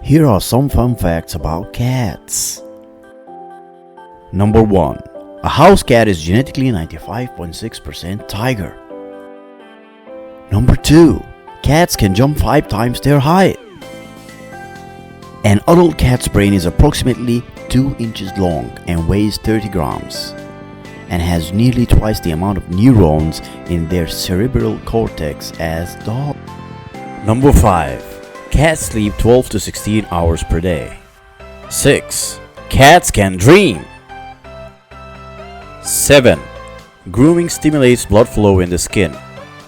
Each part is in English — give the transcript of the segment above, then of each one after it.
Here are some fun facts about cats. Number 1. A house cat is genetically 95.6% tiger. Number 2. Cats can jump 5 times their height. An adult cat's brain is approximately 2 inches long and weighs 30 grams and has nearly twice the amount of neurons in their cerebral cortex as dogs. Number 5. Cats sleep 12 to 16 hours per day. 6. Cats can dream. 7. Grooming stimulates blood flow in the skin,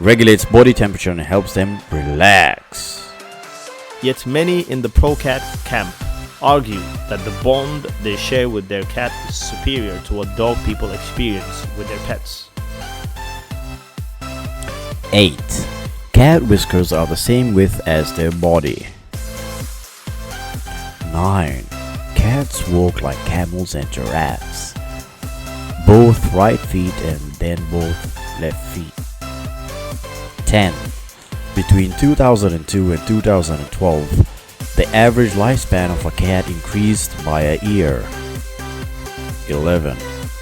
regulates body temperature and helps them relax. Yet many in the pro-cat camp argue that the bond they share with their cat is superior to what dog people experience with their pets. 8. Cat whiskers are the same width as their body. 9. Cats walk like camels and giraffes. Both right feet and then both left feet. 10. Between 2002 and 2012, the average lifespan of a cat increased by a year. 11.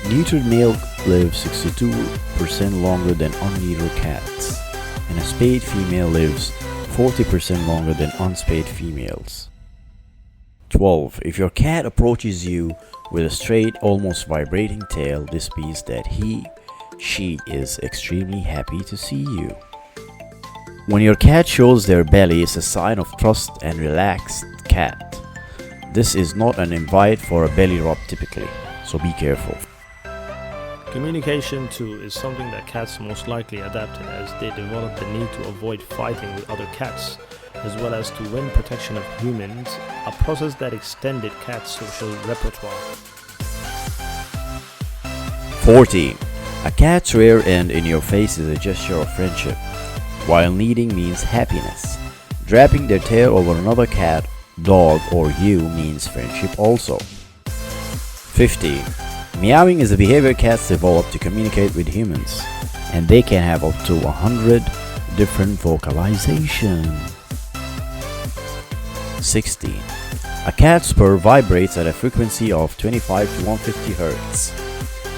Neutered male lives 62% longer than unneutered cats, and a spayed female lives 40% longer than unspayed females. 12. If your cat approaches you with a straight, almost vibrating tail, this means that she is extremely happy to see you. When your cat shows their belly, it's a sign of trust and relaxed cat. This is not an invite for a belly rub typically, so be careful. Communication too is something that cats most likely adapted as they developed the need to avoid fighting with other cats, as well as to win protection of humans, a process that extended cats' social repertoire. 14. A cat's rear end in your face is a gesture of friendship, while kneading means happiness. Dragging their tail over another cat, dog, or you means friendship also. 15. Meowing is a behavior cats develop to communicate with humans, and they can have up to 100 different vocalizations. 16. A cat's purr vibrates at a frequency of 25 to 150 Hz,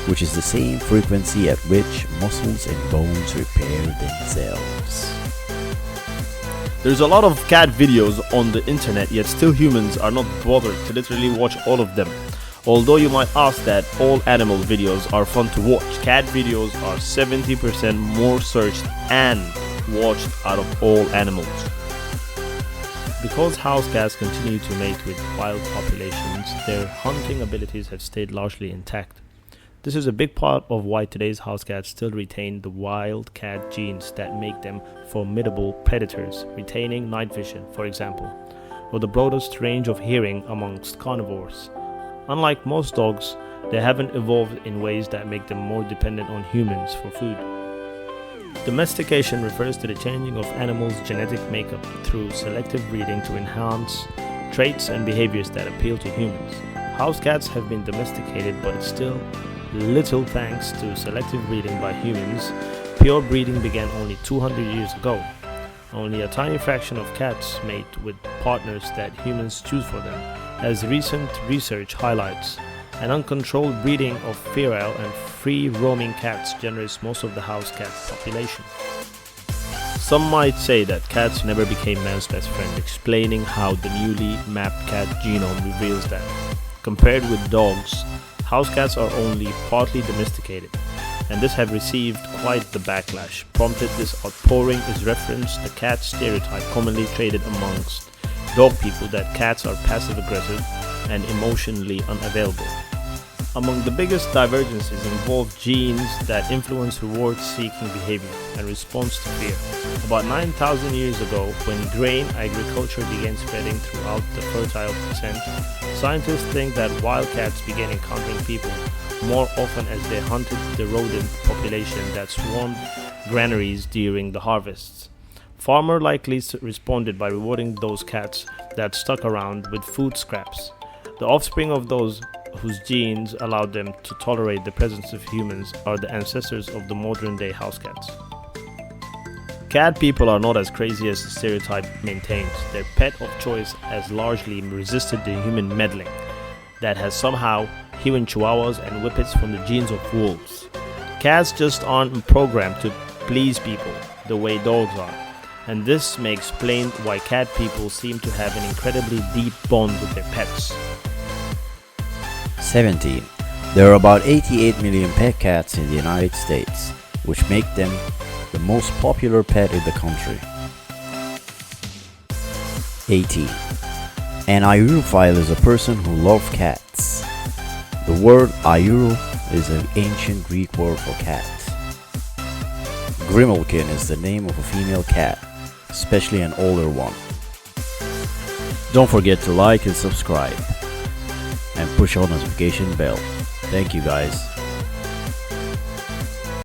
which is the same frequency at which muscles and bones repair themselves. There's a lot of cat videos on the internet, yet still humans are not bothered to literally watch all of them. Although you might ask that all animal videos are fun to watch, cat videos are 70% more searched and watched out of all animals. Because house cats continue to mate with wild populations, their hunting abilities have stayed largely intact. This is a big part of why today's house cats still retain the wild cat genes that make them formidable predators, retaining night vision, for example, or the broadest range of hearing amongst carnivores. Unlike most dogs, they haven't evolved in ways that make them more dependent on humans for food. Domestication refers to the changing of animals' genetic makeup through selective breeding to enhance traits and behaviors that appeal to humans. House cats have been domesticated, but it's still little thanks to selective breeding by humans. Pure breeding began only 200 years ago. Only a tiny fraction of cats mate with partners that humans choose for them. As recent research highlights, an uncontrolled breeding of feral and free-roaming cats generates most of the house cat population. Some might say that cats never became man's best friend, explaining how the newly mapped cat genome reveals that. Compared with dogs, house cats are only partly domesticated, and this have received quite the backlash. Prompted this outpouring is referenced the cat stereotype commonly traded amongst dog people that cats are passive-aggressive and emotionally unavailable. Among the biggest divergences involve genes that influence reward-seeking behavior and response to fear. About 9,000 years ago, when grain agriculture began spreading throughout the Fertile Crescent, scientists think that wild cats began encountering people more often as they hunted the rodent population that swarmed granaries during the harvests. Farmer likely responded by rewarding those cats that stuck around with food scraps. The offspring of those whose genes allowed them to tolerate the presence of humans are the ancestors of the modern-day house cats. Cat people are not as crazy as the stereotype maintains. Their pet of choice has largely resisted the human meddling that has somehow hewn chihuahuas and whippets from the genes of wolves. Cats just aren't programmed to please people the way dogs are, and this may explain why cat people seem to have an incredibly deep bond with their pets. 17. There are about 88 million pet cats in the United States, which make them the most popular pet in the country. 18. An aiurophile is a person who loves cats. The word aiuro is an ancient Greek word for cat. Grimalkin is the name of a female cat, especially an older one. Don't forget to like and subscribe, and push on notification bell. Thank you guys.